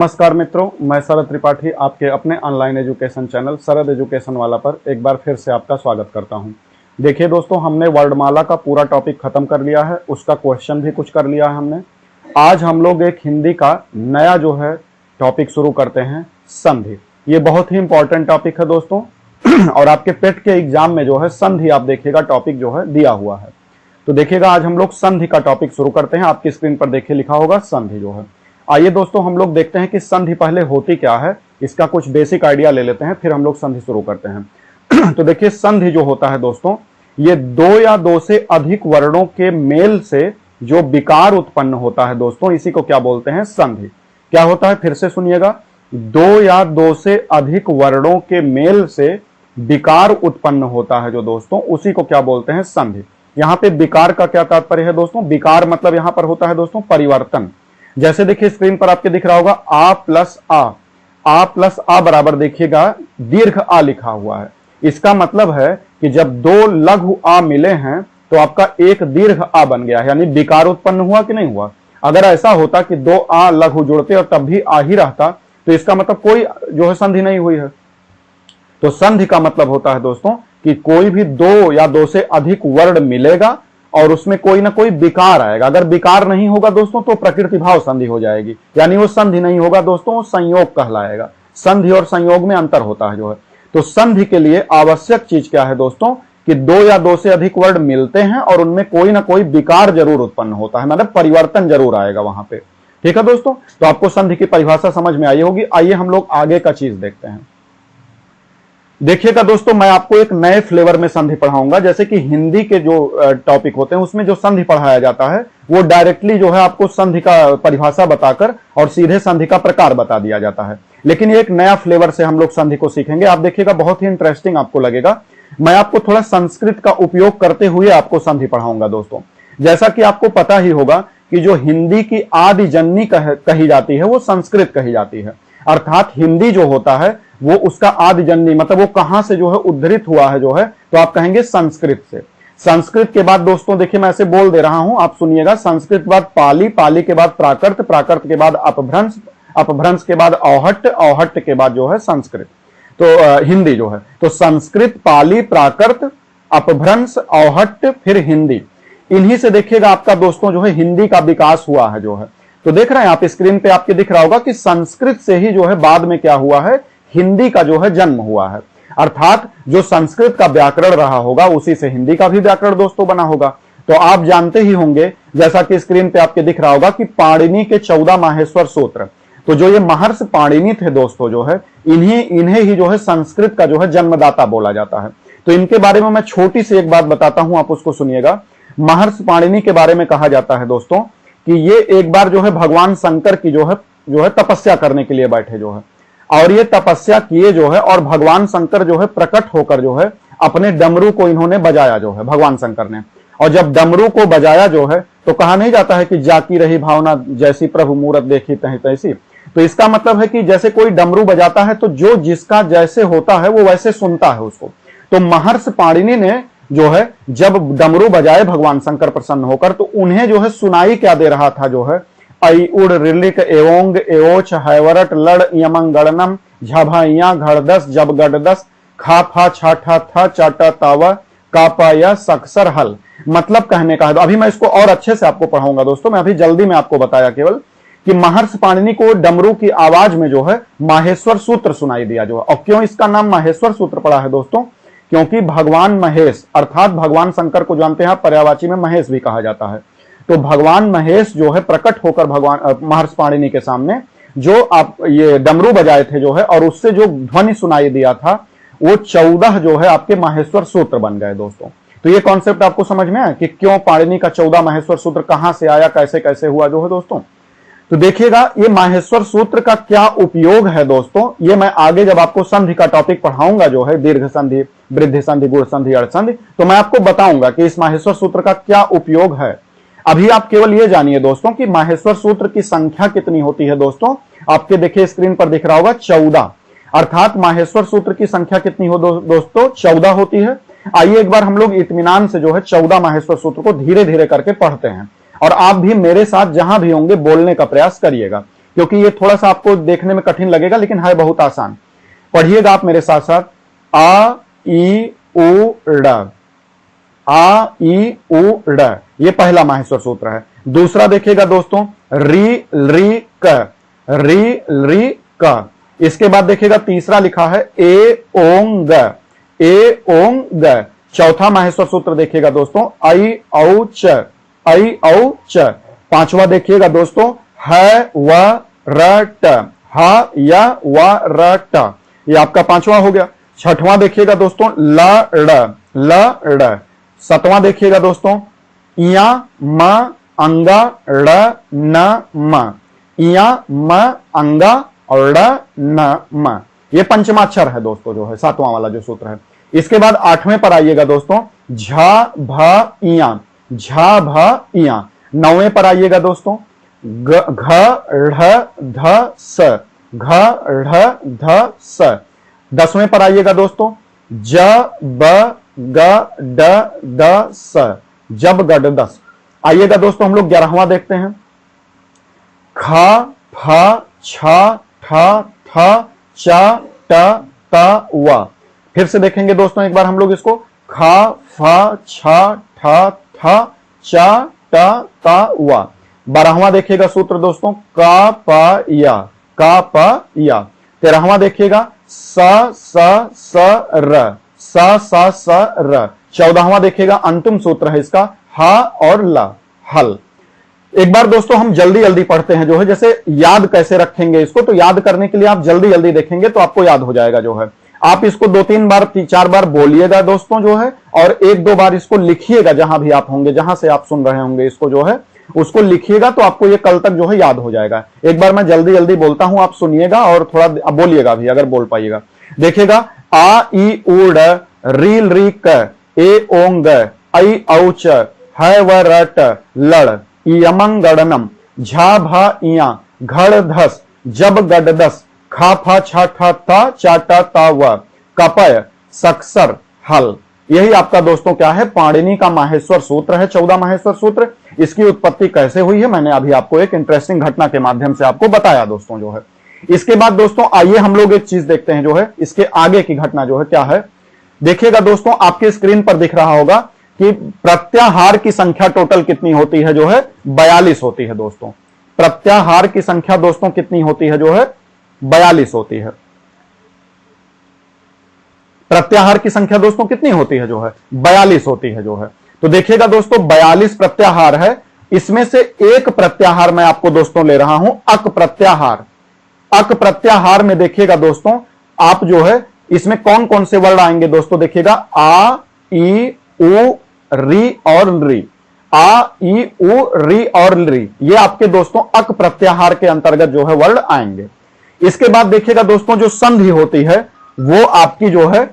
नमस्कार मित्रों, मैं शरद त्रिपाठी आपके अपने ऑनलाइन एजुकेशन चैनल शरद एजुकेशन वाला पर एक बार फिर से आपका स्वागत करता हूं। देखिए दोस्तों, हमने वर्णमाला का पूरा टॉपिक खत्म कर लिया है, उसका क्वेश्चन भी कुछ कर लिया है हमने। आज हम लोग एक हिंदी का नया टॉपिक शुरू करते हैं, संधि। ये बहुत ही इंपॉर्टेंट टॉपिक है दोस्तों और आपके पेट के एग्जाम में संधि आप देखिएगा टॉपिक दिया हुआ है। तो देखिएगा आज हम लोग संधि का टॉपिक शुरू करते हैं। आपकी स्क्रीन पर देखिए लिखा होगा संधि आइए दोस्तों हम लोग देखते हैं कि संधि पहले होती क्या है, इसका कुछ बेसिक आइडिया ले लेते हैं, फिर हम लोग संधि शुरू करते हैं। तो देखिए संधि जो होता है दोस्तों, ये दो या दो से अधिक वर्णों के मेल से जो विकार उत्पन्न होता है दोस्तों, इसी को क्या बोलते हैं, संधि। क्या होता है, फिर से सुनिएगा, दो या दो से अधिक वर्णों के मेल से विकार उत्पन्न होता है जो दोस्तों, उसी को क्या बोलते हैं, संधि। यहां पे विकार का क्या तात्पर्य है दोस्तों, विकार मतलब यहां पर होता है दोस्तों परिवर्तन। जैसे देखिए स्क्रीन पर आपके दिख रहा होगा आ प्लस आ बराबर देखिएगा दीर्घ आ लिखा हुआ है। इसका मतलब है कि जब दो लघु आ मिले हैं तो आपका एक दीर्घ आ बन गया है, यानी विकार उत्पन्न हुआ कि नहीं हुआ। अगर ऐसा होता कि दो आ लघु जुड़ते और तब भी आ ही रहता तो इसका मतलब कोई संधि नहीं हुई है। तो संधि का मतलब होता है दोस्तों कि कोई भी दो या दो से अधिक वर्ण मिलेगा और उसमें कोई ना कोई विकार आएगा। अगर विकार नहीं होगा दोस्तों तो प्रकृति भाव संधि हो जाएगी, यानी वो संधि नहीं होगा दोस्तों, वो संयोग कहलाएगा। संधि और संयोग में अंतर होता है तो संधि के लिए आवश्यक चीज क्या है दोस्तों, कि दो या दो से अधिक वर्ण मिलते हैं और उनमें कोई ना कोई विकार जरूर उत्पन्न होता है, मतलब परिवर्तन जरूर आएगा वहां पे। ठीक है दोस्तों, तो आपको संधि की परिभाषा समझ में आई होगी। आइए हम लोग आगे का चीज देखते हैं। देखिएगा दोस्तों, मैं आपको एक नए फ्लेवर में संधि पढ़ाऊंगा। जैसे कि हिंदी के जो टॉपिक होते हैं उसमें जो संधि पढ़ाया जाता है वो डायरेक्टली आपको संधि का परिभाषा बताकर और सीधे संधि का प्रकार बता दिया जाता है। लेकिन एक नया फ्लेवर से हम लोग संधि को सीखेंगे। आप देखिएगा बहुत ही इंटरेस्टिंग आपको लगेगा। मैं आपको थोड़ा संस्कृत का उपयोग करते हुए आपको संधि पढ़ाऊंगा दोस्तों। जैसा कि आपको पता ही होगा कि जो हिंदी की आदि जननी कही जाती है वो संस्कृत कही जाती है। अर्थात हिंदी जो होता है वो उसका आदि जननी मतलब वो कहां से उद्धृत हुआ है तो आप कहेंगे संस्कृत से। संस्कृत के बाद दोस्तों देखिए मैं ऐसे बोल दे रहा हूं, आप सुनिएगा। संस्कृत के बाद पाली, पाली के बाद प्राकृत, प्राकृत के बाद अपभ्रंश, अपभ्रंश के बाद औहट्ट, औहट्ट के बाद संस्कृत। तो हिंदी तो संस्कृत, पाली, प्राकृत, अपभ्रंश, औहट्ट, फिर हिंदी। इन्हीं से देखिएगा आपका दोस्तों हिंदी का विकास हुआ है तो देख रहे हैं आप स्क्रीन पे आपके दिख रहा होगा कि संस्कृत से ही बाद में क्या हुआ है, हिंदी का जन्म हुआ है। अर्थात जो संस्कृत का व्याकरण रहा होगा उसी से हिंदी का भी व्याकरण दोस्तों बना होगा। तो आप जानते ही होंगे, जैसा कि स्क्रीन पे आपके दिख रहा होगा कि पाणिनि के 14 माहेश्वर सूत्र। तो जो ये महर्षि पाणिनि थे दोस्तों इन्हें ही संस्कृत का जन्मदाता बोला जाता है। तो इनके बारे में मैं छोटी सी एक बात बताता हूं, आप उसको सुनिएगा। महर्षि पाणिनि के बारे में कहा जाता है दोस्तों कि ये एक बार भगवान शंकर की तपस्या करने के लिए बैठे और ये तपस्या किए और भगवान शंकर प्रकट होकर अपने डमरू को इन्होंने बजाया भगवान शंकर ने। और जब डमरू को बजाया तो कहा नहीं जाता है कि जाकी रही भावना जैसी प्रभु मूरत देखी तही तैसी। तो इसका मतलब है कि जैसे कोई डमरू बजाता है तो जो जिसका जैसे होता है वो वैसे सुनता है उसको। तो महर्षि पाणिनि ने जब डमरू बजाए भगवान शंकर प्रसन्न होकर, तो उन्हें सुनाई क्या दे रहा था ऐ उड़ रिलिक एवोंग एओच हैवरट लड़ यमंग गणनम झभैया घड़दस जब गडदस खा फा छाठा था चाटा तावा कापाया सक्सर हल। मतलब कहने का है, अभी मैं इसको और अच्छे से आपको पढ़ाऊंगा दोस्तों। मैं अभी जल्दी में आपको बताया केवल कि महर्षि पाणिनि को डमरू की आवाज में माहेश्वर सूत्र सुनाई दिया और क्यों इसका नाम माहेश्वर सूत्र पड़ा है दोस्तों, क्योंकि भगवान महेश अर्थात भगवान शंकर को जानते हैं, पर्यायवाची में महेश भी कहा जाता है। तो भगवान महेश प्रकट होकर भगवान महर्षि पाणिनि के सामने जो आप ये डमरू बजाए थे और उससे जो ध्वनि सुनाई दिया था वो 14 आपके माहेश्वर सूत्र बन गए दोस्तों। तो ये कॉन्सेप्ट आपको समझ में आया कि क्यों पाणिनि का 14 माहेश्वर सूत्र कहां से आया, कैसे कैसे हुआ दोस्तों। तो देखिएगा ये माहेश्वर सूत्र का क्या उपयोग है दोस्तों, ये मैं आगे जब आपको संधि का टॉपिक पढ़ाऊंगा दीर्घ संधि, वृद्धि संधि, गुण संधि, अर्थ संधि, तो मैं आपको बताऊंगा कि इस माहेश्वर सूत्र का क्या उपयोग है। अभी आप केवल ये जानिए दोस्तों कि माहेश्वर सूत्र की संख्या कितनी होती है दोस्तों। आपके देखिए स्क्रीन पर दिख रहा होगा 14। अर्थात माहेश्वर सूत्र की संख्या कितनी हो दोस्तों, 14 होती है। आइए एक बार हम लोग इत्मीनान से 14 माहेश्वर सूत्र को धीरे धीरे करके पढ़ते हैं और आप भी मेरे साथ जहां भी होंगे बोलने का प्रयास करिएगा, क्योंकि ये थोड़ा सा आपको देखने में कठिन लगेगा लेकिन है बहुत आसान। पढ़िएगा आप मेरे साथ साथ। आ ई उ ड़, आ ई उ ड़, ये पहला माहेश्वर सूत्र है। दूसरा देखिएगा दोस्तों, री री क, री री क। इसके बाद देखिएगा तीसरा लिखा है ए ओंग ग, ए ओंग ग। चौथा माहेश्वर सूत्र देखिएगा दोस्तों, आई औ च, आई औ च। पांचवा देखिएगा दोस्तों, ह व र ट, ह य व र ट, ये आपका पांचवा हो गया। छठवां देखिएगा दोस्तों, ल ड़, ल ड़। सातवां देखिएगा दोस्तों, इया म अंगा ड़ न म, इया म अंगा और ड़ न म, ये पंचमाक्षर है दोस्तों, जो है सातवां वाला जो सूत्र है। इसके बाद आठवें पर आइएगा दोस्तों, झा भ इया, झा भ इया। नौवें पर आइएगा दोस्तों, घ ढ़ ध स, घ ढ़ ध स। 10वें पर आइएगा दोस्तों, ज ब ग ड द स, जब गड दस। आइएगा दोस्तों हम लोग 11वां देखते हैं, ख फ छ ठ थ च ट त व। फिर से देखेंगे दोस्तों एक बार हम लोग इसको, ख फ छ ठ थ च ट त व। 12वां देखिएगा सूत्र दोस्तों, क प य, क प य। 13वां देखिएगा, स स स र, स स स र। 14वां देखिएगा, अंतिम सूत्र है इसका, ह और ल, हल। एक बार दोस्तों हम जल्दी जल्दी पढ़ते हैं जो है, जैसे याद कैसे रखेंगे इसको, तो याद करने के लिए आप जल्दी जल्दी देखेंगे तो आपको याद हो जाएगा जो है। आप इसको 2-3 बार 4 बार बोलिएगा दोस्तों जो है, और 1-2 बार इसको लिखिएगा जहां भी आप होंगे, जहां से आप सुन रहे होंगे इसको जो है, उसको लिखिएगा तो आपको ये कल तक जो है याद हो जाएगा। एक बार मैं जल्दी जल्दी बोलता हूं, आप सुनिएगा और थोड़ा बोलिएगा भी अगर बोल पाइएगा। देखिएगा, आ ई उ ड़, री री क, ए ओंग ग, ऐ औ च, है व र ट, लड़, इयमं गड़नम, झा भ इया, घड़ धस, जब गड दस, खा फा छा ठा ता चा टा ता व, कपय सक्सर हल। यही आपका दोस्तों क्या है, पाणिनि का माहेश्वर सूत्र है, 14 माहेश्वर सूत्र। इसकी उत्पत्ति कैसे हुई है मैंने अभी आपको एक इंटरेस्टिंग घटना के माध्यम से आपको बताया दोस्तों जो है। इसके बाद दोस्तों आइए हम लोग एक चीज देखते हैं जो है, इसके आगे की घटना जो है क्या है। देखिएगा दोस्तों, आपके स्क्रीन पर दिख रहा होगा कि प्रत्याहार की संख्या टोटल कितनी होती है जो है, 42 होती है दोस्तों। प्रत्याहार की संख्या दोस्तों कितनी होती है जो है, 42 होती है। प्रत्याहार की संख्या दोस्तों कितनी होती है जो है, 42 होती है जो है। तो देखिएगा दोस्तों 42 प्रत्याहार है, इसमें से एक प्रत्याहार मैं आपको दोस्तों ले रहा हूं, अक प्रत्याहार। अक प्रत्याहार में देखिएगा दोस्तों आप जो है, इसमें कौन कौन से वर्ड आएंगे दोस्तों, देखिएगा आ ई उ री और री, आ ई उ री और री, ये आपके दोस्तों अक प्रत्याहार के अंतर्गत जो है वर्ड आएंगे। इसके बाद देखिएगा दोस्तों जो संधि होती है वो आपकी जो है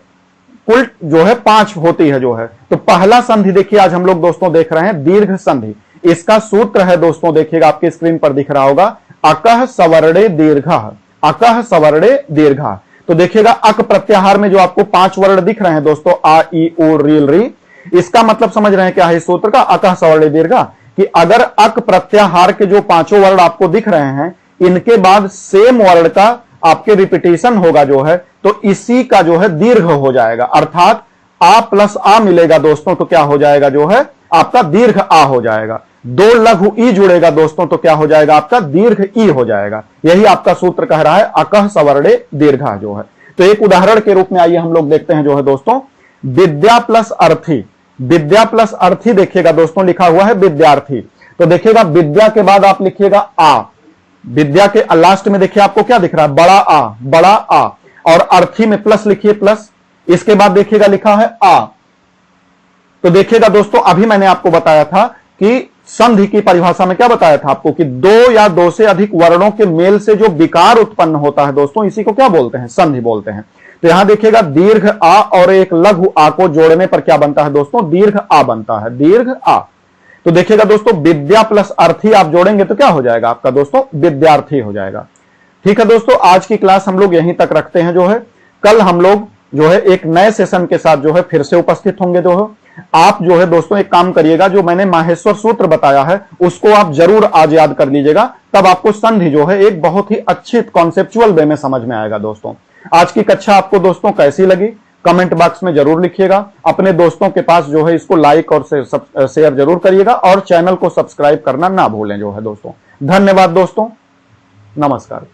कुल जो है 5 होती है जो है। तो पहला संधि देखिए आज हम लोग दोस्तों देख रहे हैं, दीर्घ संधि। इसका सूत्र है दोस्तों, देखिएगा आपकी स्क्रीन पर दिख रहा होगा, अकह सवर्णे दीर्घः, अकह सवर्णे दीर्घः। तो देखिएगा अक प्रत्याहार में जो आपको 5 वर्ड दिख रहे हैं दोस्तों, आ ई उ री री, इसका मतलब समझ रहे हैं क्या है इस सूत्र का, अकह सवर्णे दीर्घः, कि अगर अक प्रत्याहार के जो 5 वर्ड आपको दिख रहे हैं, इनके बाद सेम वर्ड का आपके रिपीटेशन होगा जो है, तो इसी का जो है दीर्घ हो जाएगा। अर्थात आ प्लस आ मिलेगा दोस्तों तो क्या हो जाएगा जो है, आपका दीर्घ आ हो जाएगा। 2 लघु ई जुड़ेगा दोस्तों तो क्या हो जाएगा, आपका दीर्घ ई हो जाएगा। यही आपका सूत्र कह रहा है, अकह सवर्णे दीर्घः जो है। तो एक उदाहरण के रूप में आइए हम लोग देखते हैं जो है दोस्तों, विद्या प्लस अर्थी। विद्या प्लस अर्थी देखिएगा दोस्तों लिखा हुआ है विद्यार्थी। तो देखिएगा विद्या के बाद आप लिखिएगा आ, विद्या के लास्ट में देखिए आपको क्या दिख रहा है, बड़ा आ, बड़ा आ, और अर्थी में प्लस लिखिए प्लस। इसके बाद देखिएगा लिखा है आ। तो देखिएगा दोस्तों अभी मैंने आपको बताया था कि संधि की परिभाषा में क्या बताया था आपको, कि 2 या 2 से अधिक वर्णों के मेल से जो विकार उत्पन्न होता है दोस्तों, इसी को क्या बोलते हैं, संधि बोलते हैं। तो यहां देखिएगा दीर्घ आ और एक लघु आ को जोड़ने पर क्या बनता है दोस्तों, दीर्घ आ बनता है, दीर्घ आ। तो देखिएगा दोस्तों विद्या प्लस अर्थी आप जोड़ेंगे तो क्या हो जाएगा आपका दोस्तों, विद्यार्थी हो जाएगा। ठीक है दोस्तों, आज की क्लास हम लोग यहीं तक रखते हैं जो है। कल हम लोग जो है एक नए सेशन के साथ जो है फिर से उपस्थित होंगे जो है। आप जो है दोस्तों एक काम करिएगा, जो मैंने माहेश्वर सूत्र बताया है उसको आप जरूर आज याद कर लीजिएगा, तब आपको संधि जो है एक बहुत ही अच्छी कॉन्सेप्चुअल वे में समझ में आएगा। दोस्तों आज की कक्षा आपको दोस्तों कैसी लगी कमेंट बॉक्स में जरूर लिखिएगा। अपने दोस्तों के पास जो है इसको लाइक और शेयर जरूर करिएगा और चैनल को सब्सक्राइब करना ना भूलें जो है दोस्तों। धन्यवाद दोस्तों, नमस्कार।